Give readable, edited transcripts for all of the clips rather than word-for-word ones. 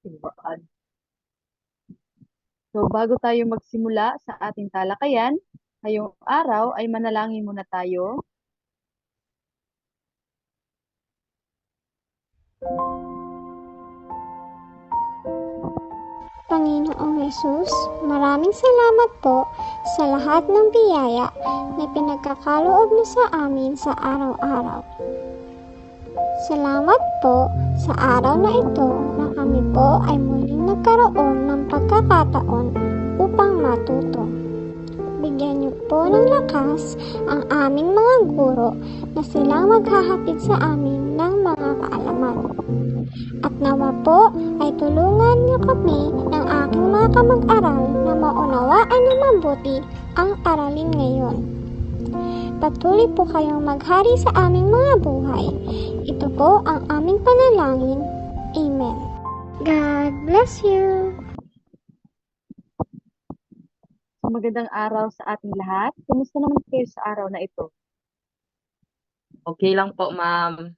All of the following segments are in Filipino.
Tibaan. So, bago tayo magsimula sa ating talakayan, ngayong araw ay manalangin muna tayo. Panginoong Hesus, maraming salamat po sa lahat ng biyaya na pinagkakaloob mo sa amin sa araw-araw. Salamat po sa araw na ito na kami po ay muling nagkaroon ng pagkakataon upang matuto. Bigyan niyo po ng lakas ang aming mga guro na silang maghahatid sa amin ng mga kaalaman. At nawa po ay tulungan niyo kami ng aking mga kamag-aral na maunawaan ng mabuti ang aralin ngayon. Patuloy po kayong maghari sa aming mga buhay. Ito po ang aming panalangin. Amen. God bless you. So, magandang araw sa ating lahat. Kumusta naman kayo sa araw na ito? Okay lang po, ma'am.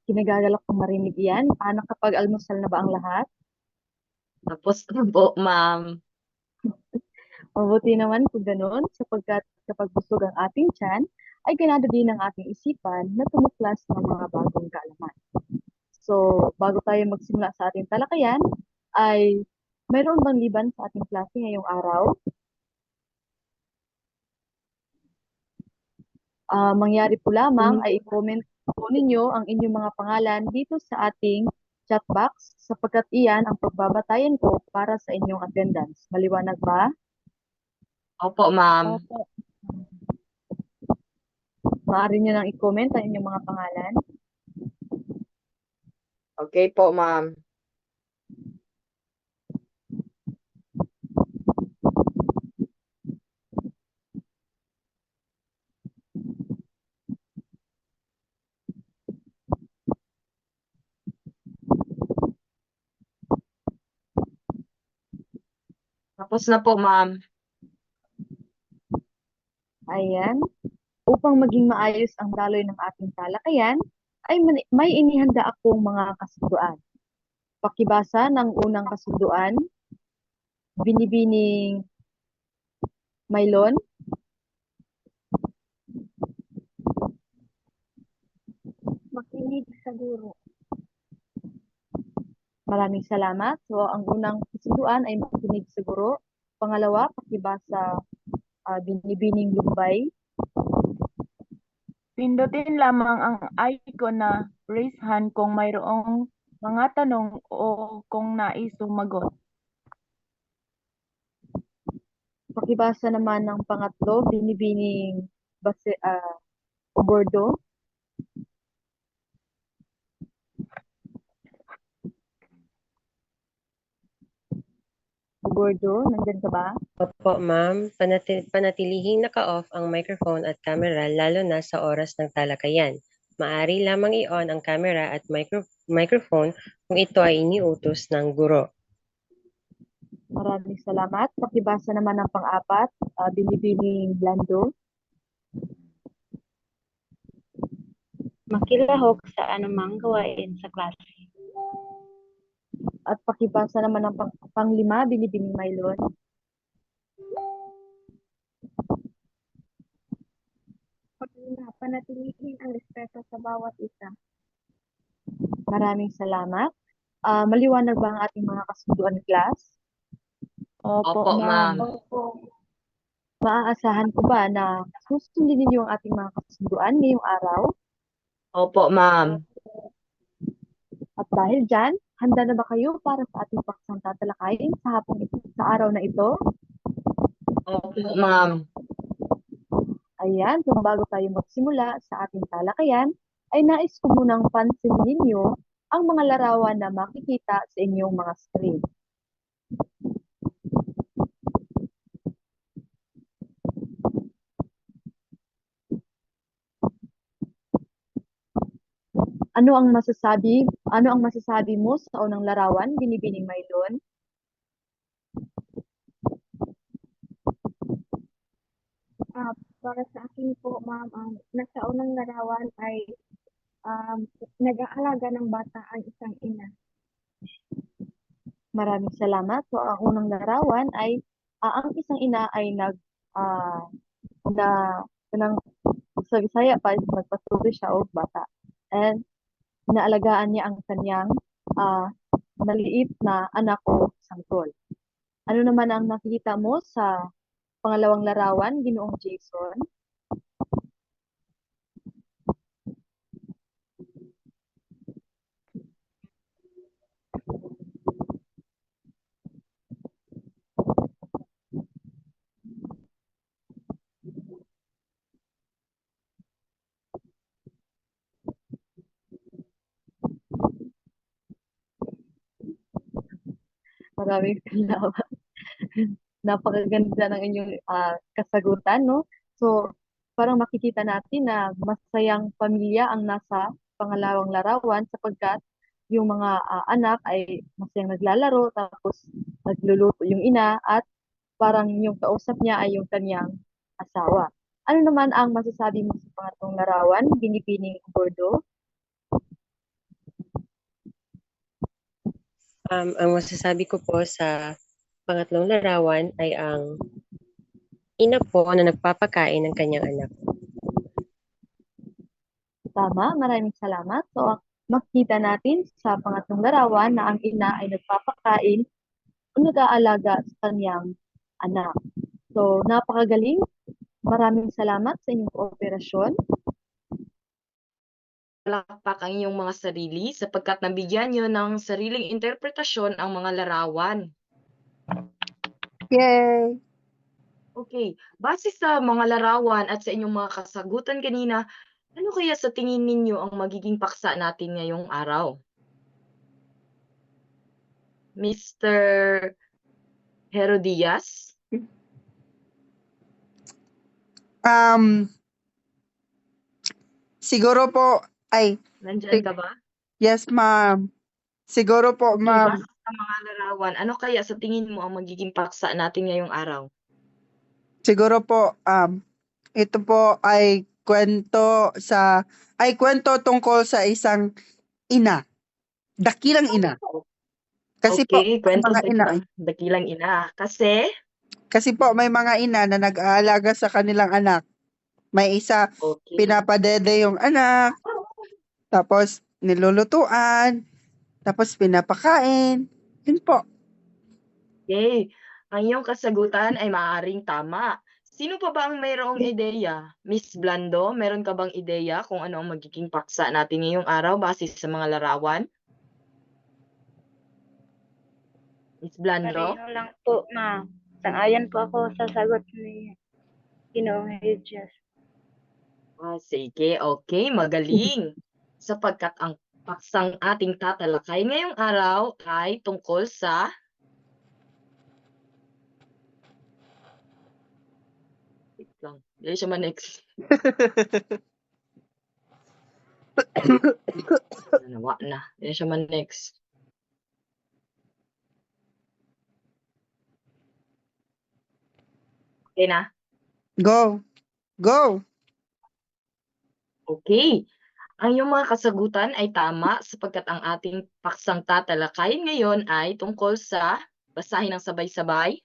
Kinagagalak kong marinig iyan. Nakapag-almusal na ba ang lahat? Tapos na po, ma'am. Mabuti naman kung ganoon, sapagkat kapag busog ang ating tiyan, ay ganado din ang ating isipan na tumuklas ng mga bagong kaalaman. So, bago tayo magsimula sa ating talakayan, ay mayroon bang liban sa ating klase ngayong araw? Mangyari po lamang ay i-comment po ninyo ang inyong mga pangalan dito sa ating chat box sapagkat iyan ang pagbabatayan ko para sa inyong attendance. Maliwanag ba? Opo, ma'am. Opo. Maaari nyo nang i-comment ang inyong mga pangalan. Okay po, ma'am. Tapos na po, ma'am. Ayan. Upang maging maayos ang daloy ng ating talakayan, ay may inihanda akong mga kasunduan. Pakibasa ng unang kasunduan, Binibining Maylon. Makinig sa guro. Maraming salamat. So, ang unang kasunduan ay makinig sa guro. Pangalawa, pakibasa Binibining Lumbay. Pindutin lamang ang icon na raise hand kung mayroong mga tanong o kung nais sumagot. Pakibasa naman ng pangatlo, Binibining Bordo. Bordo, nandyan ka ba? Opo, ma'am. Panatilihing naka-off ang microphone at camera lalo na sa oras ng talakayan. Maaari lamang i-on ang camera at microphone kung ito ay iniutos ng guro. Maraming salamat. Pakibasa naman ng pang-apat, Binibining Blando. Makilahok sa anumang gawain sa klase. At pakibasa naman ng panglima, Binibining Maylon. Panatilihin ang respeto sa bawat isa. Maraming salamat. Maliwanag ba ang ating mga kasunduan, class? Opo, Opo, ma'am. Opo. Maaasahan ko ba na susundin ninyo ang ating mga kasunduan ngayong araw? Opo, ma'am. At dahil dyan, handa na ba kayo para sa ating paksang tatalakayin sa hapong ito, sa araw na ito? Opo, ma'am. Ayan, kung bago tayo magsimula sa ating talakayan, ay nais ko munang pansinin ninyo ang mga larawan na makikita sa inyong mga screen. Ano ang masasabi mo sa unang larawan, Binibining Maylon? Para sa akin po, ma'am, nasa unang larawan ay nag-aalaga ng bata ang isang ina. Maraming salamat. So, ang unang larawan ay ang isang ina ay na, ng sa Bisaya pa, nagpatuloy siya o bata. And inaalagaan niya ang kanyang ah, maliit na anak o sanggol. Ano naman ang nakikita mo sa pangalawang larawan, Ginoong Jason? Maraming salamat. Napakaganda ng inyong kasagutan, no? So, parang makikita natin na masayang pamilya ang nasa pangalawang larawan sapagkat yung mga anak ay masayang naglalaro tapos nagluluto yung ina at parang yung kausap niya ay yung kanyang asawa. Ano naman ang masasabi mo sa pangatlong larawan, Binibining Bordo? Ang masasabi ko po sa pangatlong larawan ay ang ina po na nagpapakain ng kanyang anak. Tama, maraming salamat. So, makita natin sa pangatlong larawan na ang ina ay nagpapakain o nag-aalaga sa kanyang anak. So, napakagaling. Maraming salamat sa inyong kooperasyon. Palakpak ang inyong mga sarili sapagkat nabigyan nyo ng sariling interpretasyon ang mga larawan. Yay! Okay, base sa mga larawan at sa inyong mga kasagutan kanina, ano kaya sa tingin ninyo ang magiging paksa natin ngayong araw? Mr. Herodias? Siguro po, Nandyan ka ba? yes, ma'am. Siguro po, Okay, ma'am. base sa mga larawan, ano kaya sa tingin mo ang magiging paksa natin ngayong araw? Siguro po, ito po ay kwento tungkol sa isang ina. Dakilang ina. Kasi po, Okay, may kwento mga sa ina, isang dakilang ina. Kasi po may mga ina na nag-aalaga sa kanilang anak. May isa, okay. pinapadede yung anak, tapos nilulutuan, tapos pinapakain. Yun po. Okay. Ang iyong kasagutan ay maaaring tama. Sino pa ba ang mayroong ideya? Miss Blando, meron ka bang ideya kung ano ang magiging paksa natin ngayong araw base sa mga larawan? Miss Blando? Pareho lang po, ma'am. Sang-ayon po ako sa sagot ni Ginoong Hedges. Sige, okay, magaling. Sapagkat ang paksang ating tatalakay ngayong araw ay tungkol sa wait lang. Dili siya ma-next. Nawa na. Dili siya ma-next. Okay na? Go. Go. Okay. Ang iyong mga kasagutan ay tama sapagkat ang ating paksang tatalakayin ngayon ay tungkol sa, basahin ng sabay-sabay,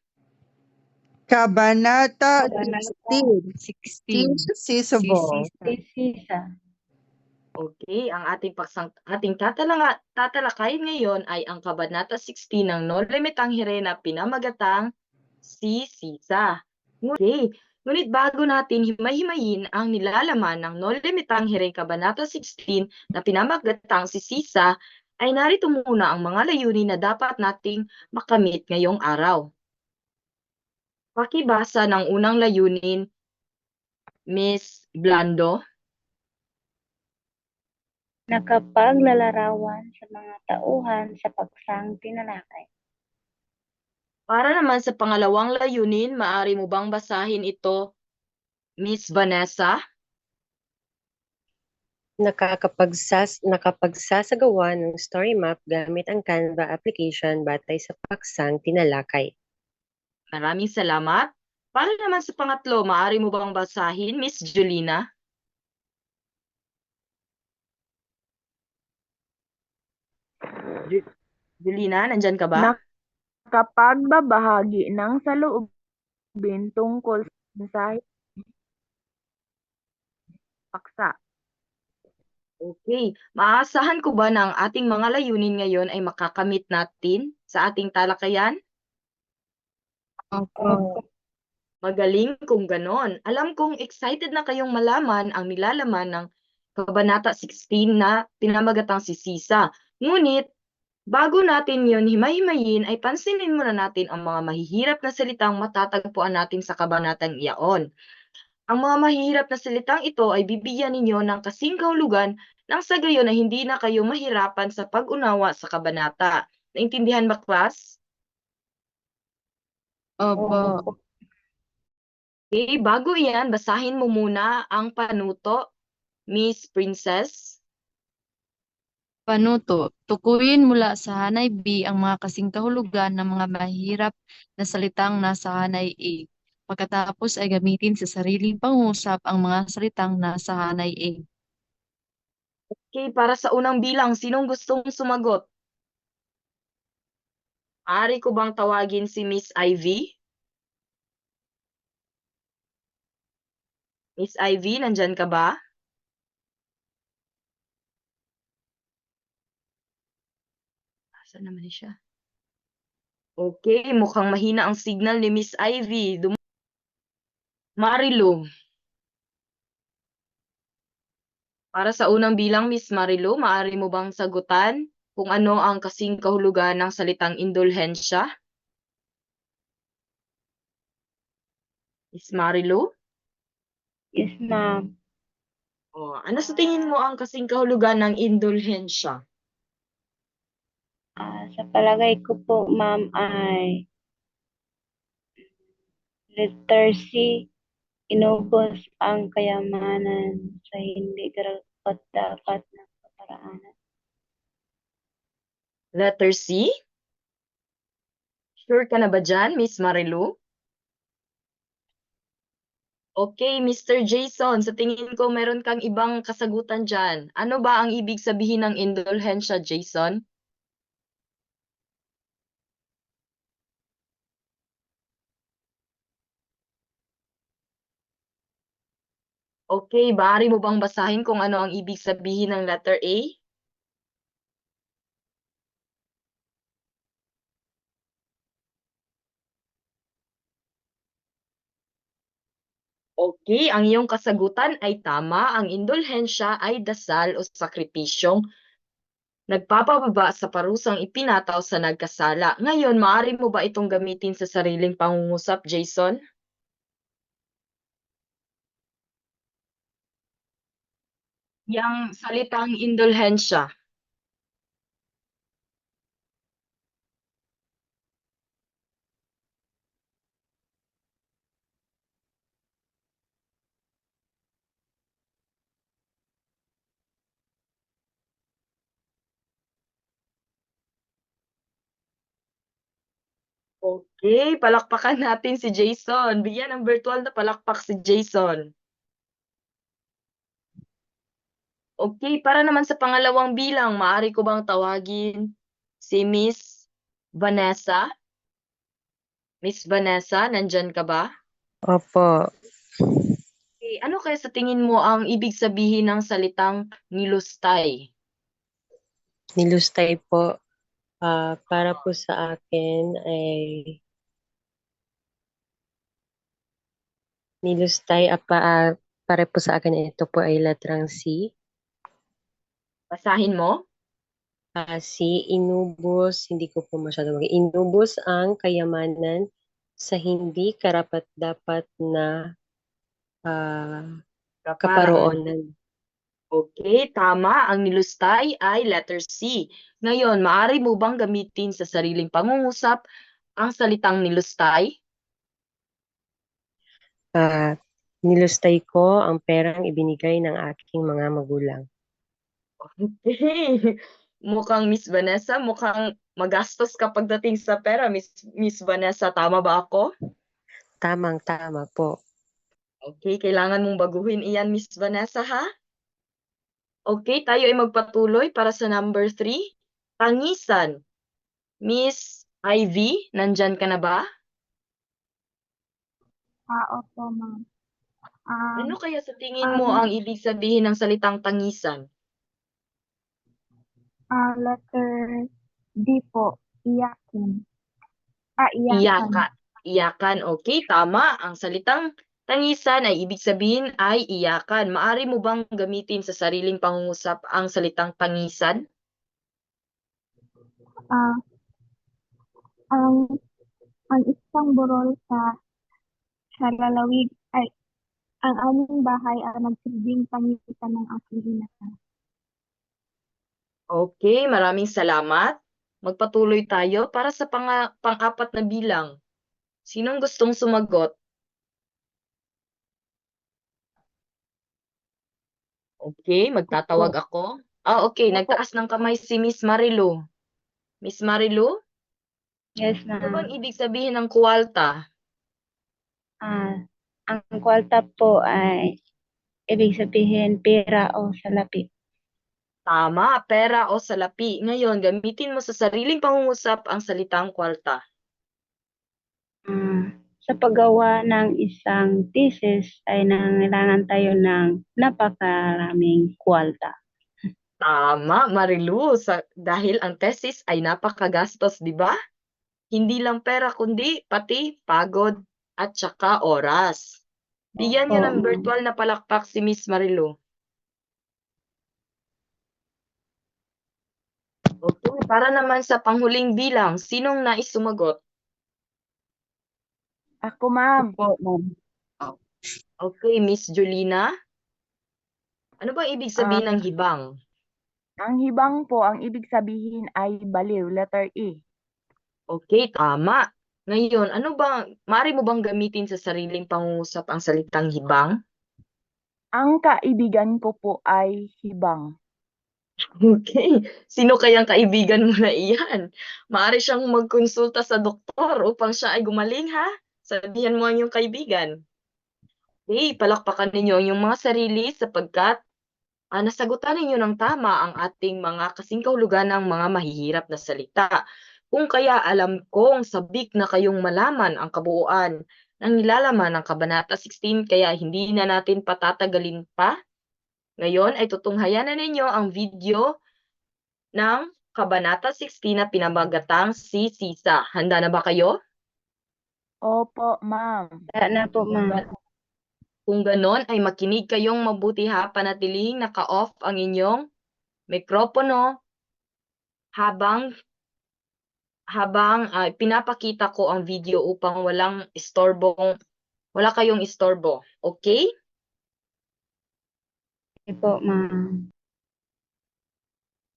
Kabanata Kabanata 16. Sisabo. Sisa. Okay, ang ating tatalakayin ngayon ay ang Kabanata 16 ng Noli Me Tangere na pinamagatang si Sisa. Ngunit bago natin himay-himayin ang nilalaman ng Noli Me Tangere Kabanata 16 na pinamagatang si Sisa, ay narito muna ang mga layunin na dapat nating makamit ngayong araw. Pakibasa ng unang layunin, Miss Blando. Nakapaglalarawan sa mga tauhan sa paksang tinalakay. Para naman sa pangalawang layunin, maaari mo bang basahin ito, Miss Vanessa? Nakapagsasagawa ng story map gamit ang Canva application batay sa paksang tinalakay. Maraming salamat. Para naman sa pangatlo, maaari mo bang basahin, Miss Julina? Julina, nandyan ka ba? kapag babahagi ng saloobin tungkol sa mensahe paksa. Okay. Maaasahan ko ba na ang ating mga layunin ngayon ay makakamit natin sa ating talakayan? Opo. Magaling kung ganon. Alam kong excited na kayong malaman ang nilalaman ng Kabanata 16 na pinamagatang si Sisa. Ngunit, bago natin yon himay-himayin ay pansinin muna natin ang mga mahihirap na salitang matatagpuan natin sa kabanatang iyaon. Ang mga mahihirap na salitang ito ay bibigyan ninyo ng kasing kahulugan nang sa gayon ay hindi na kayo mahirapan sa pag-unawa sa kabanata. Naintindihan ba, class? Opo. Okay, bago iyan, basahin mo muna ang panuto, Miss Princess. Panuto, tukuyin mula sa hanay B ang mga kasing kahulugan ng mga mahirap na salitang nasa hanay A. Pagkatapos ay gamitin sa sariling pangusap ang mga salitang nasa hanay A. Okay, para sa unang bilang, sinong gustong sumagot? Ari ko bang tawagin si Miss Ivy? Miss Ivy, nandyan ka ba? Saan naman siya? Okay, mukhang mahina ang signal ni Miss Ivy. Marilu. Para sa unang bilang, Miss Marilu, maaari mo bang sagutan kung ano ang kasing kahulugan ng salitang indulhensya? Miss Marilu? Yes, ma'am. Oh, ano sa tingin mo ang kasing kahulugan ng indulhensya? Sa palagay ko po, ma'am, ay letter C, inubos ang kayamanan sa hindi karapat-dapat na kaparaanan. Letter C? Sure ka na ba dyan, Miss Marilu? Okay, Mr. Jason, sa tingin ko meron kang ibang kasagutan dyan. Ano ba ang ibig sabihin ng indulhensya, Jason? Okay, maaari mo bang basahin kung ano ang ibig sabihin ng letter A? Okay, ang iyong kasagutan ay tama. Ang indulhensya ay dasal o sakripisyong nagpapababa sa parusang ipinataw sa nagkasala. Ngayon, maaari mo ba itong gamitin sa sariling pangungusap, Jason? Yang salitang indulhensya. Okay, palakpakan natin si Jason. Bigyan ng virtual na palakpak si Jason. Okay, para naman sa pangalawang bilang, maaari ko bang tawagin si Miss Vanessa? Miss Vanessa, nandyan ka ba? Opo, Okay, ano kaya sa tingin mo ang ibig sabihin ng salitang nilustay? nilustay po. Para po sa akin ay nilustay para po sa akin ito po ay letrang C. Basahin mo? C, inubos, hindi ko po masyado inubos ang kayamanan sa hindi karapat-dapat na kaparoonan. Okay, tama. Ang nilustay ay letter C. Ngayon, maaari mo bang gamitin sa sariling pangungusap ang salitang nilustay? Nilustay ko ang perang ibinigay ng aking mga magulang. Okay. Mukhang Miss Vanessa, mukhang magastos ka pagdating sa pera, Miss Vanessa. Tama ba ako? Tamang-tama po. Okay, kailangan mong baguhin iyan, Miss Vanessa, ha? Okay, tayo ay magpatuloy para sa number 3. Tangisan. Miss Ivy, nandyan ka na ba? Opo, ma'am. Ano kaya sa tingin mo ang ibig sabihin ng salitang tangisan? Letter D po, iyakin. Iyakan. Iyakan. Iyakan, okay, tama. Ang salitang tangisan ay ibig sabihin ay iyakan. Maari mo bang gamitin sa sariling pangungusap ang salitang tangisan? Ah, ang isang burol sa lalawig ay ang aming bahay ang nagsilbing pangitan ng aking ina. Okay, maraming salamat. Magpatuloy tayo para sa pang-apat na bilang. Sinong gustong sumagot? Okay, magtatawag ako. Okay, Opo. nagtaas ng kamay si Miss Marilu. Miss Marilu, Yes, ano bang ma'am. ibig sabihin ng kuwalta? Ang kwalta po ay ibig sabihin pera o salapi. Tama, pera o salapi. Ngayon, gamitin mo sa sariling pangungusap ang salitang kwalta. Sa paggawa ng isang thesis ay nangailangan tayo ng napakaraming kwalta. Tama, Marilu, dahil ang thesis ay napakagastos, di ba? Hindi lang pera kundi pati pagod at saka oras. Bigyan niyo ng Opo. virtual na palakpak si Miss Marilu. Okay, para naman sa panghuling bilang, sinong nais sumagot? Ako, ma'am. Po, ma'am. Okay, Miss Julina. Ano bang ibig sabihin ng hibang? Ang hibang po, ang ibig sabihin ay baliw, letter E. Okay, tama. Ngayon, maaari mo bang gamitin sa sariling pangungusap ang salitang hibang? Ang kaibigan ko po ay hibang. Okay. Sino kayang kaibigan mo na iyan? Maaari siyang magkonsulta sa doktor upang siya ay gumaling, ha? Sabihan mo ang iyong kaibigan. Okay, palakpakan ninyo ang iyong mga sarili sapagkat nasagutan ninyo ng tama ang ating mga kasing kahulugan ng mga mahihirap na salita. Kung kaya alam kong sabik na kayong malaman ang kabuuan ng nilalaman ng Kabanata 16, kaya hindi na natin patatagalin pa. Ngayon ay tutunghayan na ninyo ang video ng Kabanata 16 na pinamagatang si Sisa. Handa na ba kayo? Opo, ma'am. Wala na po, ma'am. Kung ganon ay makinig kayong mabuti, ha. Panatiling naka-off ang inyong mikropono habang pinapakita ko ang video upang wala kayong istorbo. Okay? Sige po, ma'am.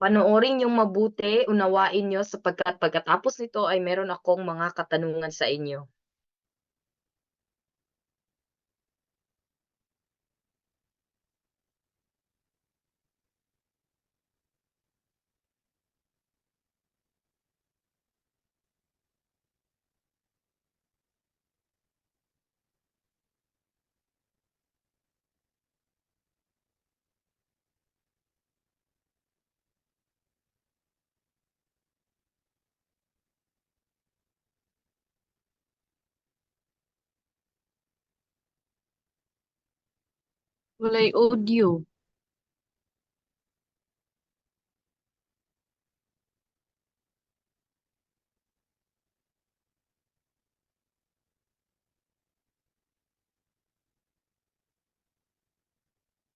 Panoorin yung mabuti, unawain nyo sapagkat pagkatapos nito ay meron akong mga katanungan sa inyo. Walay audio.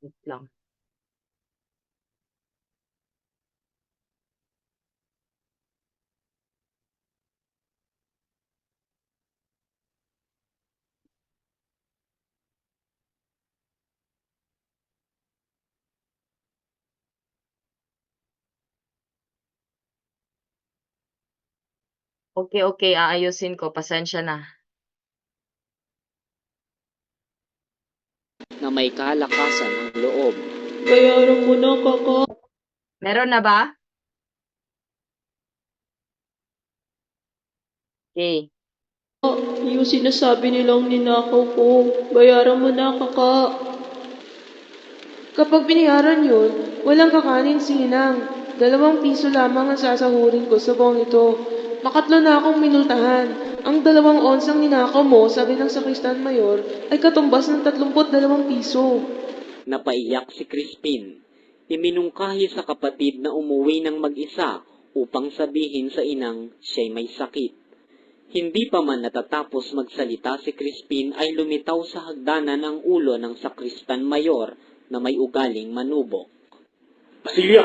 Wait lang. Okay, aayusin ko. Pasensya na. Na may kalakasan ng loob. Bayaran mo na, kaka. Meron na ba? Okay. Yung sinasabi nilang ninakaw ko. Bayaran mo na, kaka. Kapag binayaran yun, walang kakanin si Hinang. 2 piso lamang ang sasahurin ko sa buong ito. Nakatlo na akong minultahan. Ang 2 onsang ninakaw mo, sabi ng sakristan mayor, ay katumbas ng 32 piso. Napaiyak si Crispin. Iminungkahi sa kapatid na umuwi ng mag-isa upang sabihin sa inang siya'y may sakit. Hindi pa man natatapos magsalita si Crispin ay lumitaw sa hagdanan ang ulo ng sakristan mayor na may ugaling manubok. Basilia,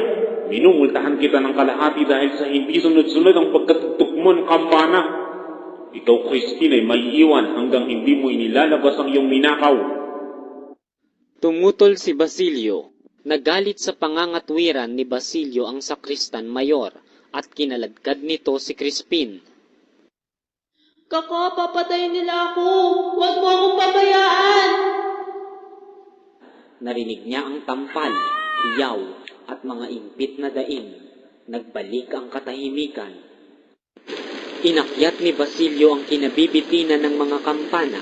minumultahan kita ng kalahati dahil sa hindi sunod-sunod ang pagkatugtog mo ng kampana. Ikaw, Crispin, ay may iwan hanggang hindi mo inilalabas ang iyong ninakaw. Tumutol si Basilio. Nagalit sa pangangatwiran ni Basilio ang sakristan mayor at kinaladkad nito si Crispin. Kaka, papatayin nila ako! Huwag mo akong pabayaan! Narinig niya ang tampal, hiyaw at mga impit na daing. Nagbalik ang katahimikan. Inakyat ni Basilio ang kinabibitinan ng mga kampana.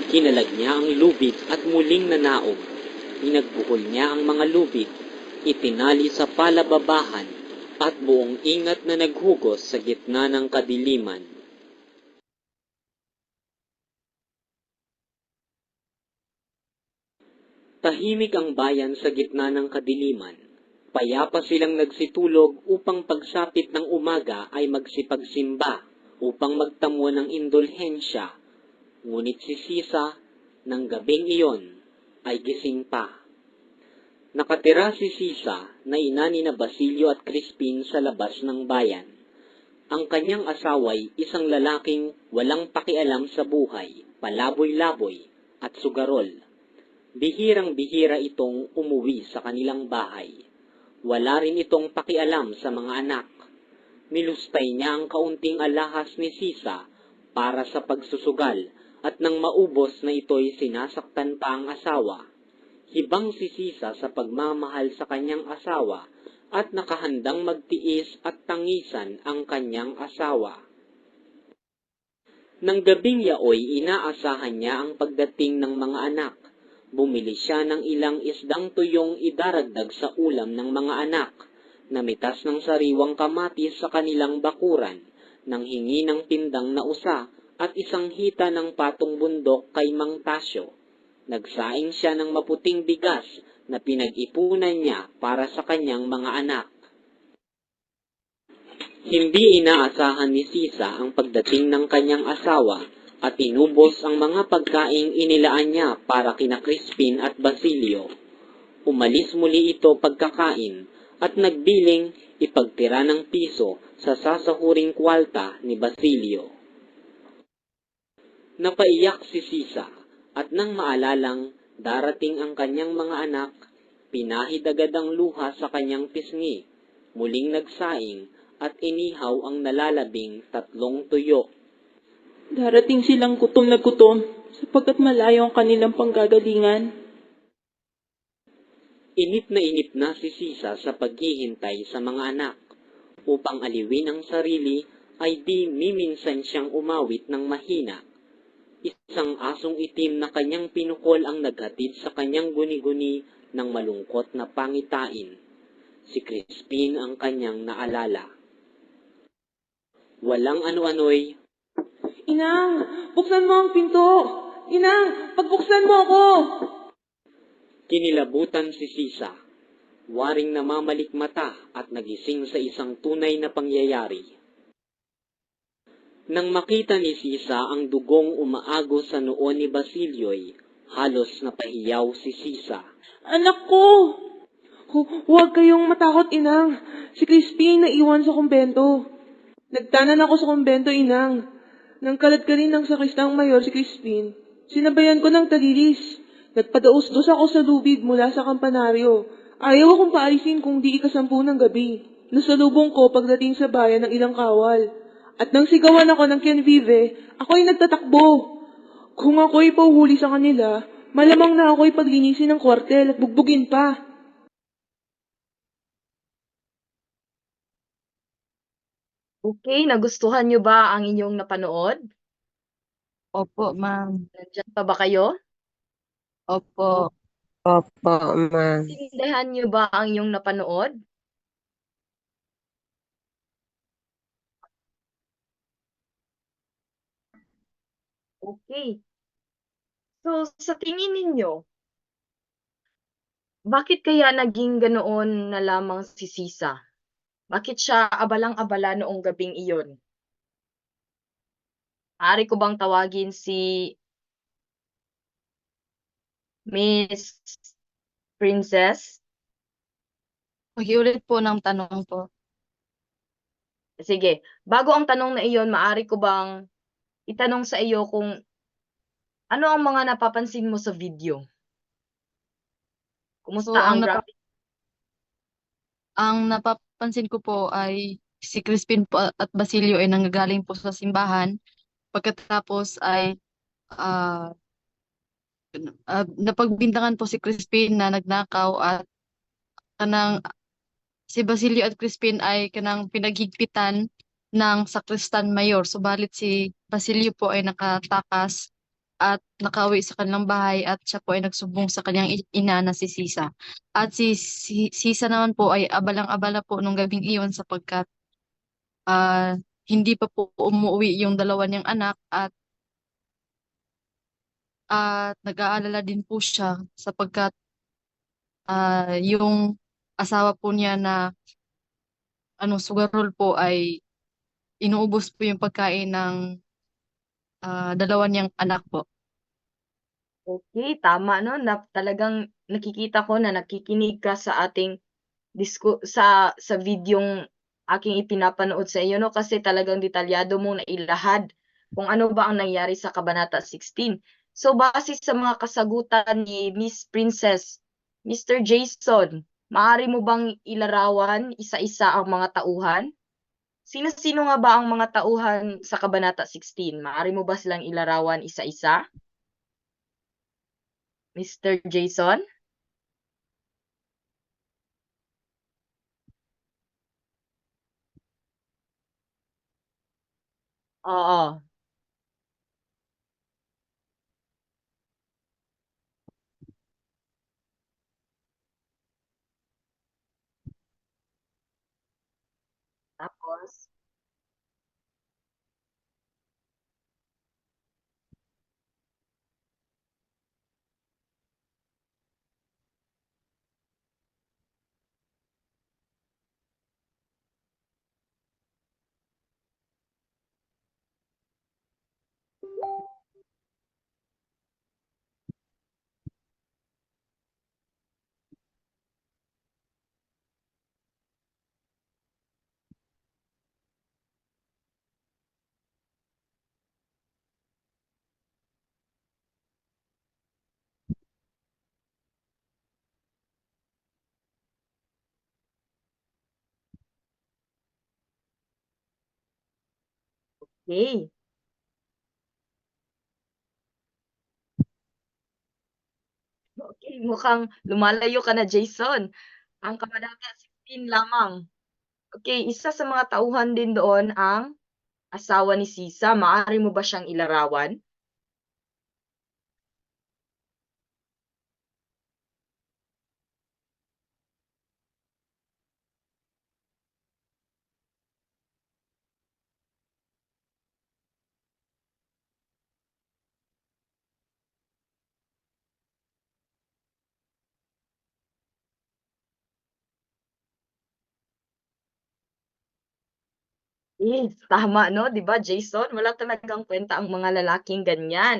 Kinalag niya ang lubid at muling nanaog. Inagbuhol niya ang mga lubid, itinali sa palababahan, at buong ingat na naghugos sa gitna ng kadiliman. Tahimik ang bayan sa gitna ng kadiliman. Payapa silang nagsitulog upang pagsapit ng umaga ay magsipagsimba upang magtamo ng indulhensya. Ngunit si Sisa ng gabing iyon ay gising pa. Nakatira si Sisa na ina ni na Basilio at Crispin sa labas ng bayan. Ang kanyang asawa'y isang lalaking walang pakialam sa buhay, palaboy-laboy at sugarol. Bihirang-bihira itong umuwi sa kanilang bahay. Wala rin itong pakialam sa mga anak. Nilustay niya ang kaunting alahas ni Sisa para sa pagsusugal at nang maubos na ito'y sinasaktan pa ang asawa. Hibang si Sisa sa pagmamahal sa kanyang asawa at nakahandang magtiis at tangisan ang kanyang asawa. Nang gabing yaoy, inaasahan niya ang pagdating ng mga anak. Bumili siya ng ilang isdang tuyong idaragdag sa ulam ng mga anak, namitas ng sariwang kamatis sa kanilang bakuran, nang hingi ng pindang na usa at isang hita ng patong bundok kay Mang Tasyo. Nagsaing siya ng maputing bigas na pinag-ipunan niya para sa kanyang mga anak. Hindi inaasahan ni Sisa ang pagdating ng kanyang asawa at inubos ang mga pagkaing inilaan niya para kina Crispin at Basilio. Umalis muli ito pagkakain at nagbiling ipagtira ng piso sa sasahuring kwalta ni Basilio. Napaiyak si Sisa at nang maalalang darating ang kanyang mga anak, pinahid agad ang luha sa kanyang pisngi, muling nagsaing at inihaw ang nalalabing 3 tuyo. Darating silang gutom na gutom sapagkat malayo ang kanilang panggagalingan. Inip na si Sisa sa paghihintay sa mga anak. Upang aliwin ang sarili ay di miminsan siyang umawit ng mahina. Isang asong itim na kanyang pinukol ang naghatid sa kanyang guni-guni ng malungkot na pangitain. Si Crispin ang kanyang naalala. Walang ano-ano'y, Inang, buksan mo ang pinto! Inang, pagbuksan mo ako! kinilabutan si Sisa. Waring namamalikmata at nagising sa isang tunay na pangyayari. Nang makita ni Sisa ang dugong umaago sa noo ni Basilio'y, halos napahiyaw si Sisa. Anak ko! Huwag kayong matakot, Inang. Si Crispin naiwan sa kumbento. Nagtanan ako sa kumbento, Inang. Nang kaladkarin ng sakristang mayor si Crispin, sinabayan ko ng talilis. Nagpadaos-dos ako sa lubid mula sa kampanaryo. Ayaw akong paalisin kung di ika-10 ng gabi. Nasalubong ko pagdating sa bayan ng ilang kawal. At nang sigawan ako ng Quien Vive, ako'y nagtatakbo. Kung ako'y pauhuli sa kanila, malamang na ako'y paglinisin ng kwartel at bugbugin pa. Okay, nagustuhan niyo ba ang inyong napanood? Opo, ma'am. Nandiyan pa ba kayo? Opo. Opo, ma'am. Naintindihan niyo ba ang inyong napanood? Okay. So, sa tingin ninyo, bakit kaya naging ganoon na lamang si Sisa? Bakit siya abalang-abala noong gabing iyon? Maaari ko bang tawagin si Miss Princess? Pakiulit po ng tanong po. Sige, bago ang tanong na iyon, maaari ko bang itanong sa iyo kung ano ang mga napapansin mo sa video? Kumusta So, ang graphic? ang napapansin ko po ay si Crispin po at Basilio ay nanggagaling po sa simbahan. Pagkatapos ay ah napagbintangan po si Crispin na nagnakaw at kanang si Basilio at Crispin ay kanang pinaghigpitan ng sakristan mayor. Subalit si Basilio po ay nakatakas at nakauwi sa kanilang bahay at siya po ay nagsumbong sa kanyang ina na si Sisa. At Sisa naman po ay abalang-abala po nung gabing iyon sapagkat ah, hindi pa po umuwi yung dalawa niyang anak at nag-aalala din po siya sapagkat yung asawa po niya na sugarol po ay inuubos po yung pagkain ng dalawa niyang anak po. Okay, tama no, na talagang nakikita ko na nakikinig ka sa ating sa videong aking ipinapanood sa iyo no, kasi talagang detalyado mong nailahad kung ano ba ang nangyari sa kabanata 16. So base sa mga kasagutan ni Miss Princess, Mr. Jason, maaari mo bang ilarawan isa-isa ang mga tauhan? Sino-sino nga ba ang mga tauhan sa kabanata 16? Maaari mo ba silang ilarawan isa-isa? Mr. Jason? Oo. Tapos, okay. Okay, mukhang lumalayo ka na, Jason. Ang kabanata 16 lamang. Okay, isa sa mga tauhan din doon ang asawa ni Sisa. Maaari mo ba siyang ilarawan? Yes, tama, no? 'Di ba, Jason? Wala talagang kwenta ang mga lalaking ganyan.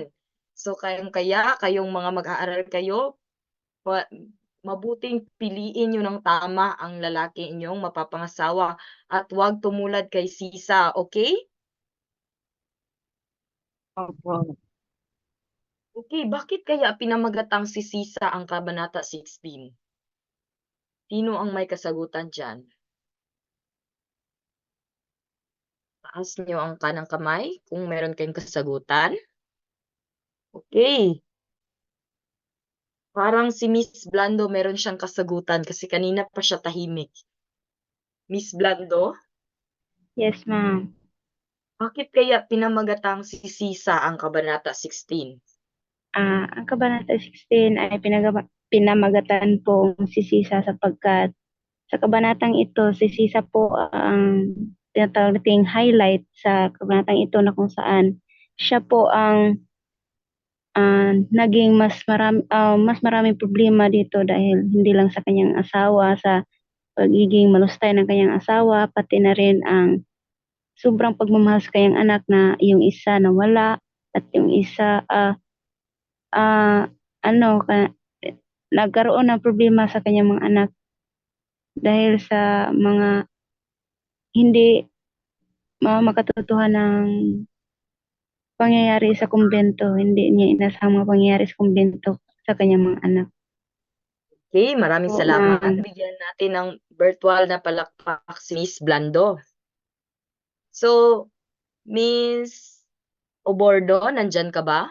So, kaya kayong mga mag-aaral kayo, pa- mabuting piliin nyo ng tama ang lalaki inyong mapapangasawa at huwag tumulad kay Sisa, okay? Opo. Okay, bakit kaya pinamagatang si Sisa ang Kabanata 16? Sino ang may kasagutan dyan? Taas niyo ang kanang kamay kung meron kayong kasagutan. Okay. Parang si Miss Blando meron siyang kasagutan kasi kanina pa siya tahimik. Miss Blando, Yes, ma'am. bakit kaya pinamagatang si Sisa ang Kabanata 16? Ang Kabanata 16 ay pinamagatan po si Sisa sapagkat sa kabanatang ito, si Sisa po ang tinatawag nating highlight sa kabanatang ito na kung saan siya po ang naging mas maraming problema dito dahil hindi lang sa kanyang asawa, sa pagiging malustay ng kanyang asawa, pati na rin ang sobrang pagmamahal sa kanyang anak na yung isa nawala at yung isa ano nagkaroon ng problema sa kanyang mga anak dahil sa mga hindi makatotohanan ng pangyayari sa kumbento, hindi niya inasahang mga pangyayari sa kumbento sa kanyang mga anak. Okay, maraming Po, salamat. ma'am. Bigyan natin ng virtual na palakpak si Miss Blando. So, Miss Obordo, nandyan ka ba?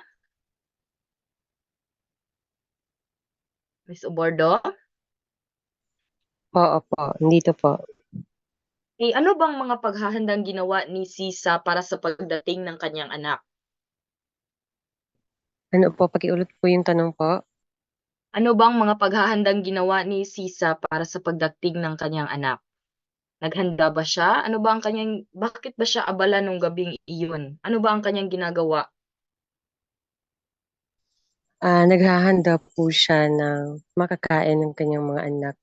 Miss Obordo? Opo, nandito po. Ano bang mga paghahandang ginawa ni Sisa para sa pagdating ng kanyang anak? Ano po, pakiulit po yung tanong po. Ano bang mga paghahandang ginawa ni Sisa para sa pagdating ng kanyang anak? Naghanda ba siya? Bakit ba siya abala nung gabing iyon? Ano ba ang kanyang ginagawa? Naghahanda po siya ng makakain ng kanyang mga anak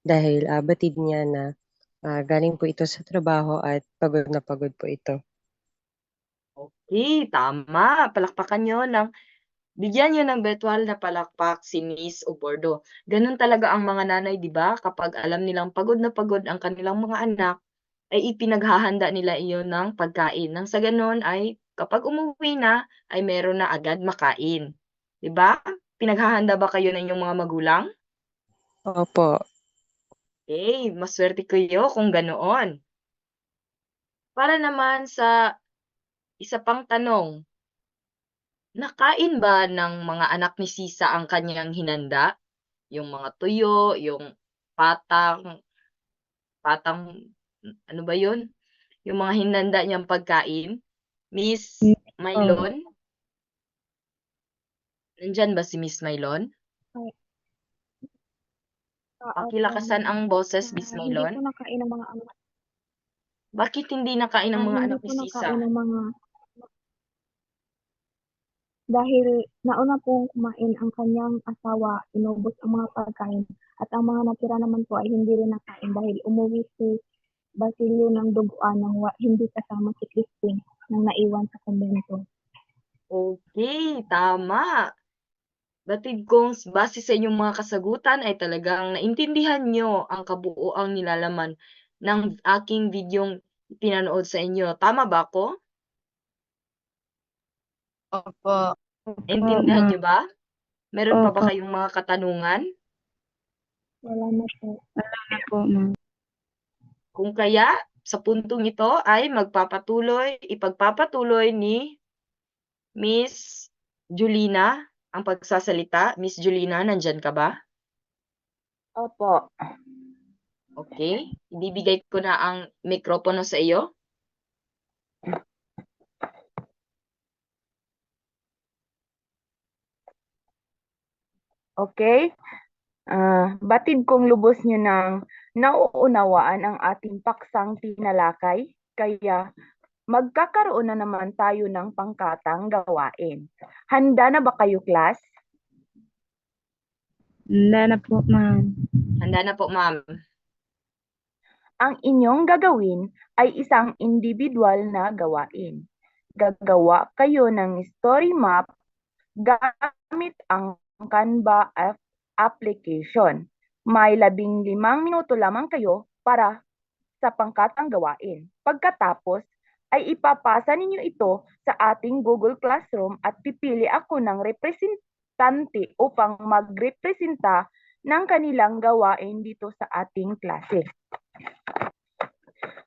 dahil batid niya na galing po ito sa trabaho at pagod na pagod po ito. Okay, tama. Palakpakan nyo bigyan nyo ng virtual na palakpak si Miss Obordo. Ganun talaga ang mga nanay, di ba? Kapag alam nilang pagod na pagod ang kanilang mga anak, ay ipinaghahanda nila iyon ng pagkain. Nang sa ganun ay kapag umuwi na, ay meron na agad makain. Di ba? Pinaghahanda ba kayo ng inyong mga magulang? Opo. Okay, maswerte kayo kung ganoon. Para naman sa isa pang tanong, nakain ba ng mga anak ni Sisa ang kanyang hinanda? Yung mga tuyo, yung patang, ano ba yun? Yung mga hinanda niyang pagkain. Miss Maylon? Nandyan ba si Miss Maylon? Pakilakasan ang boses, Miss Hindi po Maylon. nakain ng mga anak. Bakit hindi nakain ng mga Hindi anak po ni Sisa? nakain ng mga dahil nauna pong kumain ang kanyang asawa, inubos ang mga pagkain at ang mga natira naman po ay hindi rin nakain dahil umuwi si Basilio ng duguan ng hindi kasama si Christine nang naiwan sa kumbento. Okay, tama. Batid kong base sa inyong mga kasagutan ay talagang naintindihan nyo ang kabuuang nilalaman ng aking videong pinanood sa inyo. Tama ba ako? Opo. Naintindihan nyo ba? Meron pa ba Opo. kayong mga katanungan? Wala na po. Wala na po, ma'am. Kung kaya, sa puntong ito ay ipagpapatuloy ni Miss Julina ang pagsasalita. Miss Julina, nandyan ka ba? Opo. Okay. Ibibigay ko na ang mikropono sa iyo. Okay? Batid kong lubos nyo ng nauunawaan ang ating paksang tinalakay, kaya magkakaroon na naman tayo ng pangkatang gawain. Handa na ba kayo, class? Handa na po, ma'am. Handa na po, ma'am. Ang inyong gagawin ay isang individual na gawain. Gagawa kayo ng story map gamit ang Canva application. May 15 minuto lamang kayo para sa pangkatang gawain. Pagkatapos, ay ipapasa ninyo ito sa ating Google Classroom at pipili ako ng representante upang magrepresenta ng kanilang gawain dito sa ating klase.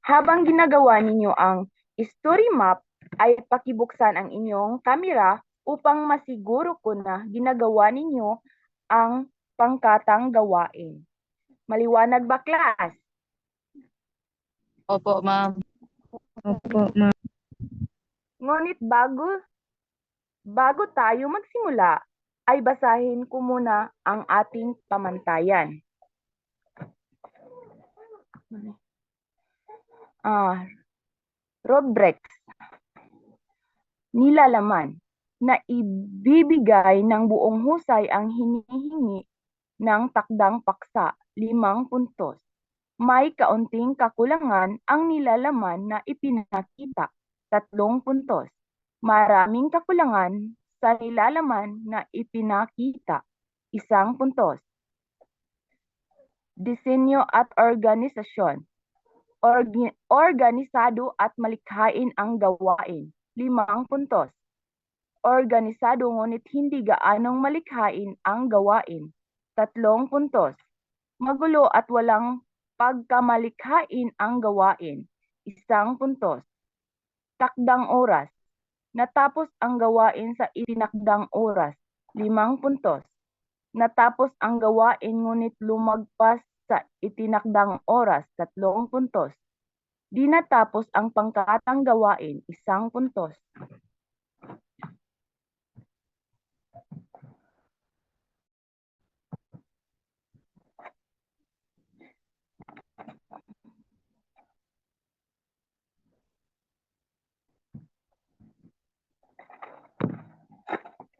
Habang ginagawa ninyo ang story map, ay pakibuksan ang inyong kamera upang masiguro ko na ginagawa ninyo ang pangkatang gawain. Maliwanag ba, class? Opo, ma'am. Opo, ma'am. Ngunit bago tayo magsimula, ay basahin ko muna ang ating pamantayan. Rubrics. Nilalaman. na ibibigay ng buong husay ang hinihingi ng takdang paksa, 5 puntos. May kaunting kakulangan ang nilalaman na ipinakita, 3 puntos. Maraming kakulangan sa nilalaman na ipinakita, 1 puntos. Disenyo at organisasyon. Organisado at malikhain ang gawain, 5 puntos. Organisado ngunit hindi gaanong malikhain ang gawain, 3 puntos. Magulo at walang pagkamalikhain ang gawain, 1 puntos. Takdang oras. Natapos ang gawain sa itinakdang oras, 5 puntos. Natapos ang gawain ngunit lumagpas sa itinakdang oras, 3 puntos. Di natapos ang pangkatang gawain, 1 puntos.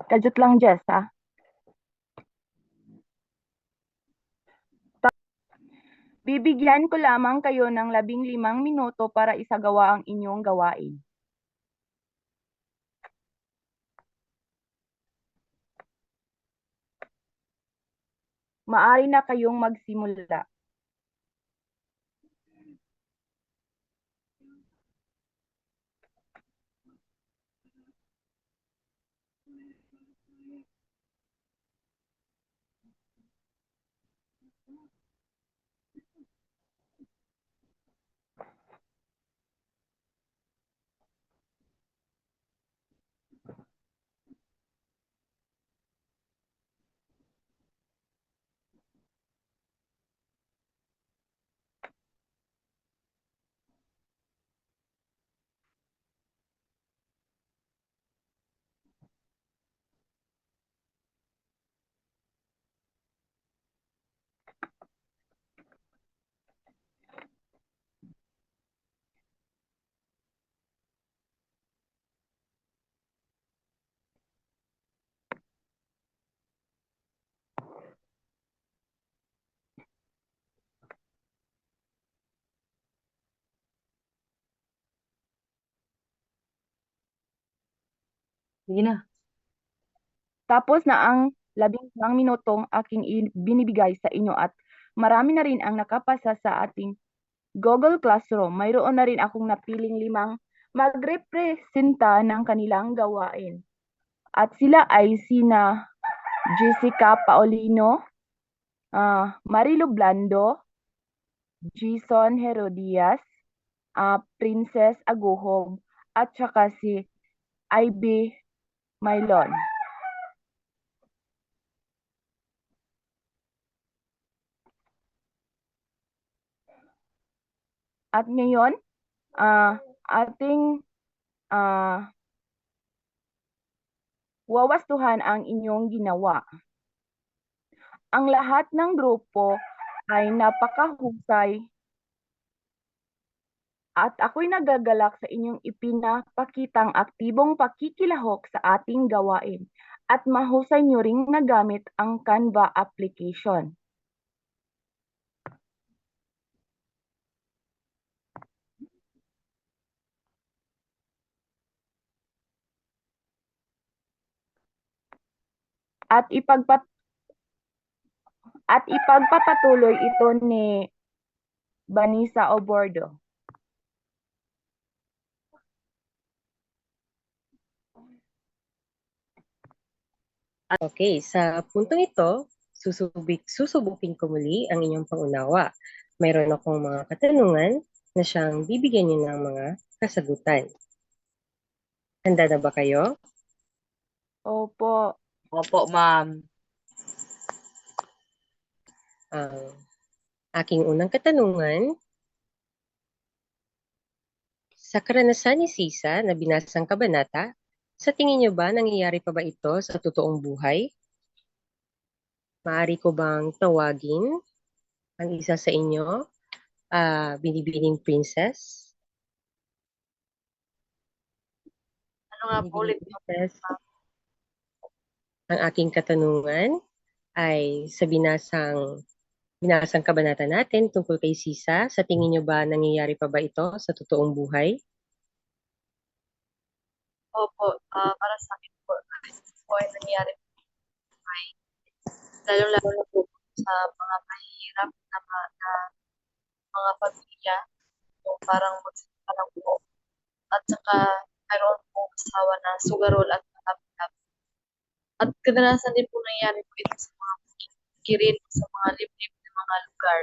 Kajut lang, Jess, ha? Bibigyan ko lamang kayo ng 15 minuto para isagawa ang inyong gawain. Maaari na kayong magsimula. Sige na. Tapos na ang 15 minutong aking binibigay sa inyo at marami na rin ang nakapasa sa ating Google Classroom. Mayroon na rin akong napiling 5 magrepresenta ng kanilang gawain. At sila ay sina Jessica Paulino, Marilo Blando, Jason Herodias, Princess Aguhob, at saka si Ivy Mailon. At ngayon, ating wawastuhan ang inyong ginawa. Ang lahat ng grupo ay napakahusay at ako'y nagagalak sa inyong ipinapakitang aktibong pakikilahok sa ating gawain at mahusay nyo ring nagamit ang Canva application. At ipagpapatuloy ito ni Vanessa Obordo. Okay, sa puntong ito, susubukin ko muli ang inyong pangunawa. Mayroon akong mga katanungan na siyang bibigyan niyo ng mga kasagutan. Handa na ba kayo? Opo. Opo, ma'am. Ang aking unang katanungan, sa karanasan ni Sisa na binasang kabanata, sa tingin niyo ba nangyayari pa ba ito sa totoong buhay? Maaari ko bang tawagin ang isa sa inyo, Binibining Princess? Ano nga po ulit? Binibining Princess. Ang aking katanungan ay sa binasang kabanata natin tungkol kay Sisa. Sa tingin niyo ba nangyayari pa ba ito sa totoong buhay? Opo, para sa akin po ay nangyari lalo-lalo na po sa mga mahirap na mga pamilya, yung parang magsasaka lang po. At saka mayroon pong asawa na sugarol at matapilap. At kadalasan din po nangyayari po ito sa mga kirin, sa mga liblib na mga lugar.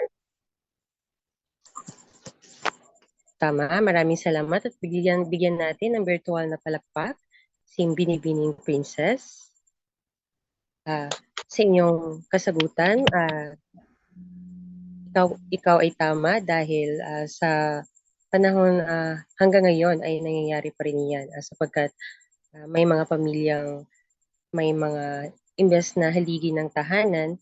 Tama, maraming salamat at bigyan natin ng virtual na palakpak si Binibining Princess. Sa inyong kasagutan, ikaw ay tama dahil sa panahon hanggang ngayon ay nangyayari pa rin yan sapagkat may mga pamilyang may mga imbes na haligi ng tahanan,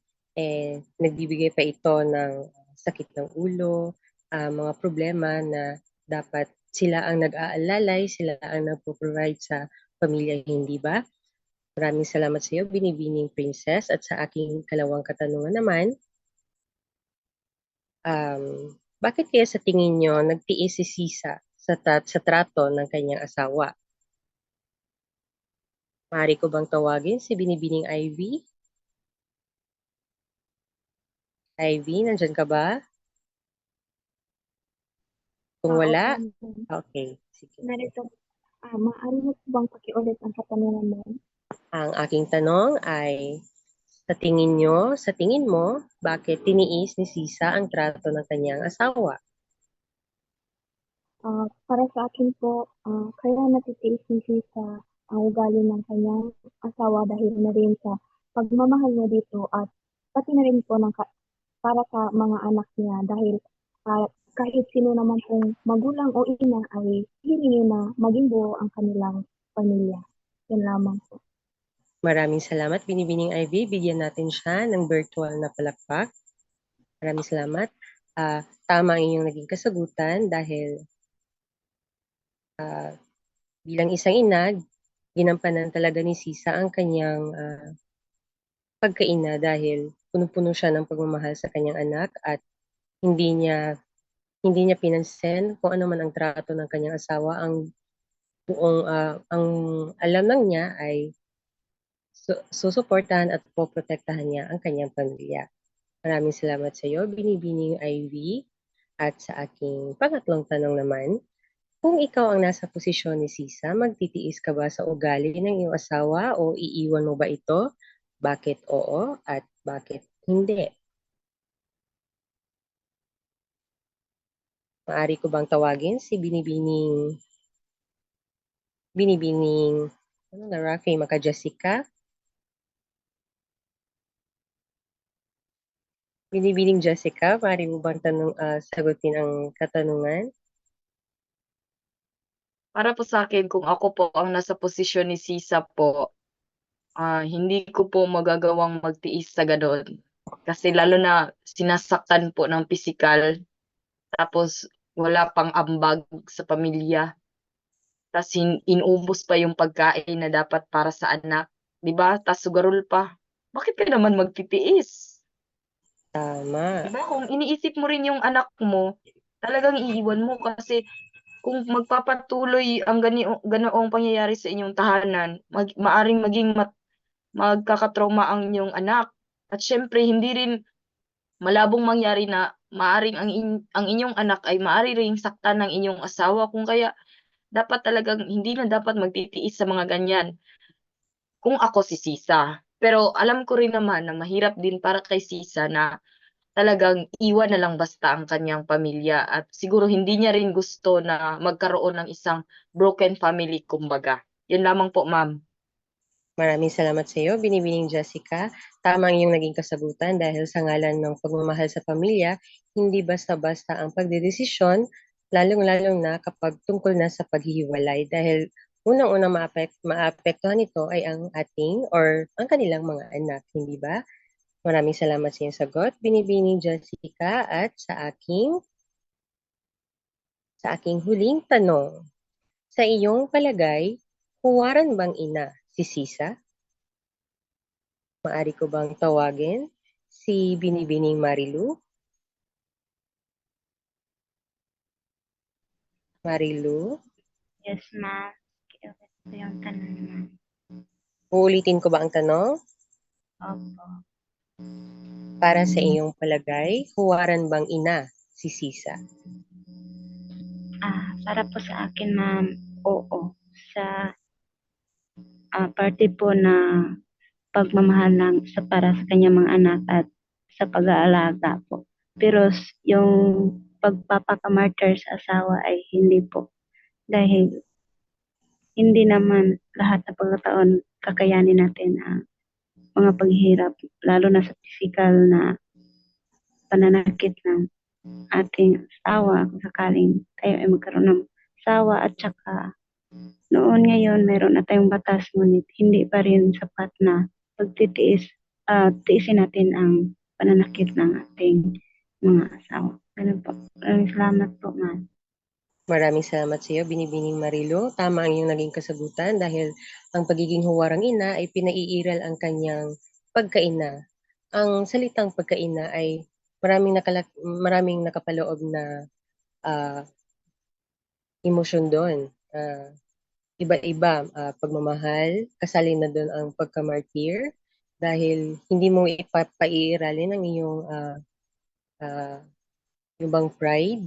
nagbibigay pa ito ng sakit ng ulo, mga problema na dapat sila ang nag-aalalay, sila ang nagpo-provide sa pamilya, hindi ba? Maraming salamat sa iyo, Binibining Princess. At sa aking kalawang katanungan naman, bakit kaya sa tingin nyo nagtiis si Sisa sa trato ng kanyang asawa? Maaari ko bang tawagin si Binibining Ivy? Ivy, nandyan ka ba? Kung wala, okay. Sige. Narito, maaari mo po bang pakiulit ang katanungan mo? Ang aking tanong ay, sa tingin mo, bakit tiniis ni Sisa ang trato ng kanyang asawa? Para sa akin po, kaya natitiis ni Sisa ang ugali ng kanyang asawa dahil na rin sa pagmamahal niya dito at pati na rin po para sa mga anak niya dahil kahit sino naman pong magulang o ina ay hihingi na maging buo ang kanilang pamilya. Yan lamang po. Maraming salamat, Binibining Ivy. Bigyan natin siya ng virtual na palakpak. Maraming salamat. Tama ang inyong naging kasagutan dahil bilang isang ina, ginampanan talaga ni Sisa ang kanyang pagkaina dahil puno-puno siya ng pagmamahal sa kanyang anak at hindi niya pinansin kung ano man ang trato ng kanyang asawa. Ang alam lang niya ay susuportahan at poprotektahan niya ang kanyang pamilya. Maraming salamat sa iyo, Binibining Ivy. At sa aking pangatlong tanong naman, kung ikaw ang nasa posisyon ni Sisa, magtitiis ka ba sa ugali ng iyong asawa o iiwan mo ba ito? Bakit oo at bakit hindi? Maaari ko bang tawagin si Binibining Rafi Maka Jessica? Binibining Jessica, maaari mo bang sagutin ang katanungan? Para po sa akin, kung ako po ang nasa posisyon ni Sisa po, hindi ko po magagawang magtiis sa gano'n. Kasi lalo na sinasaktan po ng pisikal, tapos wala pang ambag sa pamilya. Tapos inubos pa yung pagkain na dapat para sa anak. 'Di ba? Tapos sugarol pa. Bakit ka naman magtitiis? Tama. 'Di ba? Kung iniisip mo rin yung anak mo, talagang iiwan mo kasi kung magpapatuloy ang ganoong pangyayari sa inyong tahanan, maaring maging magkakatrauma ang inyong anak. At syempre, hindi rin malabong mangyari na maaring ang inyong anak ay maari ring saktan ng inyong asawa. Kung kaya, dapat talagang hindi na dapat magtitiis sa mga ganyan. Kung ako si Sisa. Pero alam ko rin naman na mahirap din para kay Sisa na talagang iwan na lang basta ang kanyang pamilya at siguro hindi niya rin gusto na magkaroon ng isang broken family kumbaga. Yun lamang po, ma'am. Maraming salamat sa iyo, Binibining Jessica. Tama ang iyong naging kasagutan dahil sa ngalan ng pagmamahal sa pamilya, hindi basta-basta ang pagdedesisyon, lalong-lalong na kapag tungkol na sa paghihiwalay dahil unang-unang maapektuhan nito ay ang ating or ang kanilang mga anak, hindi ba? Maraming salamat sa iyong sagot, Binibining Jessica, at sa aking huling tanong. Sa iyong palagay, huwaran bang ina si Sisa? Maari ko bang tawagin si Binibining Marilu? Marilu? Yes, ma'am. Ito yung tanong, ma'am. Uulitin ko ba ang tanong? Opo. Para sa iyong palagay, huwaran bang ina si Sisa? Para po sa akin, ma'am, oo. Sa parte po na pagmamahal lang para sa kanyang mga anak at sa pag-aalaga po. Pero yung pagpapakamartyr sa asawa ay hindi po. Dahil hindi naman lahat na pagkataon kakayanin natin ang mga paghihirap, lalo na sa physical na pananakit ng ating asawa kung sakaling tayo ay magkaroon ng asawa at saka noon ngayon mayroon na tayong batas ngunit hindi pa rin sapat na pagtitiis tiisin natin ang pananakit ng ating mga asawa. Ganun po. Maraming salamat po, ma'am. Maraming salamat sa iyo, Binibining Marilu. Tama ang iyong naging kasagutan dahil ang pagiging huwarang ina ay pinaiiral ang kanyang pagkaina. Ang salitang pagkaina ay maraming nakapaloob na emosyon doon. Iba-iba, pagmamahal, kasali na doon ang pagkamartir dahil hindi mo ipapaiiralin ang iyong yung bang pride.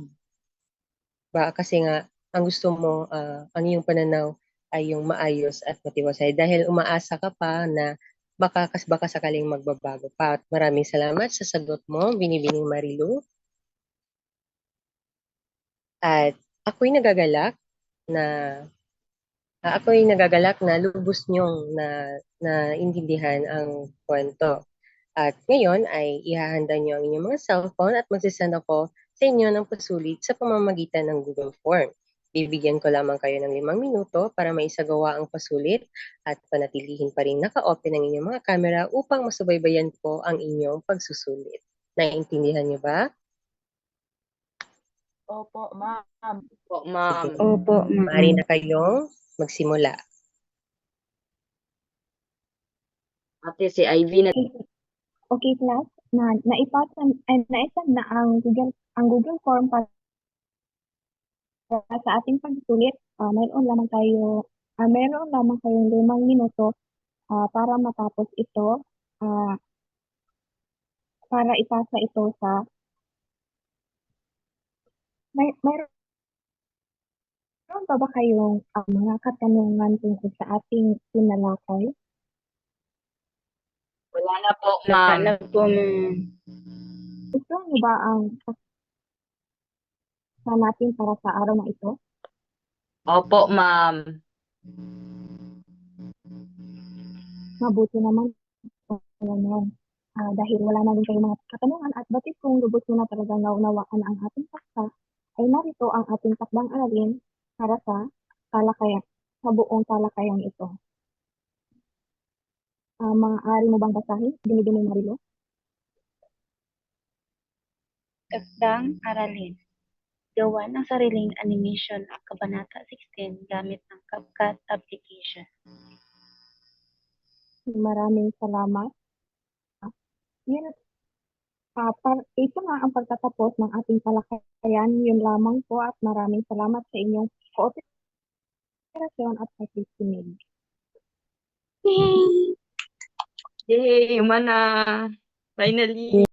Kasi nga, ang gusto mo, ang iyong pananaw ay yung maayos at matiwasay dahil umaasa ka pa na baka sakaling magbabago pa. At maraming salamat sa sagot mo, Binibining Marilu. At ako'y nagagalak na lubos niyong intindihan ang kwento. At ngayon ay ihahanda niyo ang inyong mga cellphone at magsisend ako sa inyo ng pasulit sa pamamagitan ng Google Form. Bibigyan ko lamang kayo ng 5 minuto para maisagawa ang pasulit at panatilihin pa rin naka-open ang inyong mga camera upang masubaybayan po ang inyong pagsusulit. Naiintindihan niyo ba? Opo, ma'am. Po, ma'am. Sige. Opo, Maaari ma'am. na kayong magsimula. Ate, si Ivy na Okay, class. Naisend na ang Google Form para sa ating pagsusulit. Mayroon lamang kayong 5 minuto para matapos ito, para ipasa ito sa mayroon ba kayong mga katanungan tungkol sa ating tinalakay? wala na po, Wala ma'am. na po, ma'am. Gusto niyo ba ang sa natin para sa araw na ito? Opo, ma'am. Mabuti naman. Dahil wala na din kayong mga katanungan at batid kung lubos mo na talagang naunawaan ang ating paksa, ay narito ang ating takdang aralin para sa buong talakayan ito. Maaari mo bang basahin? Binibining Marilu? Takdang aralin. Gawa ng sariling animation ang Kabanata 16 gamit ng CapCut application. Maraming salamat. Ito nga ang pagtatapos ng ating talakayan. Yun lamang po at maraming salamat sa inyong kooperasyon at pakikinig. Yay! Yay! Umana! Finally!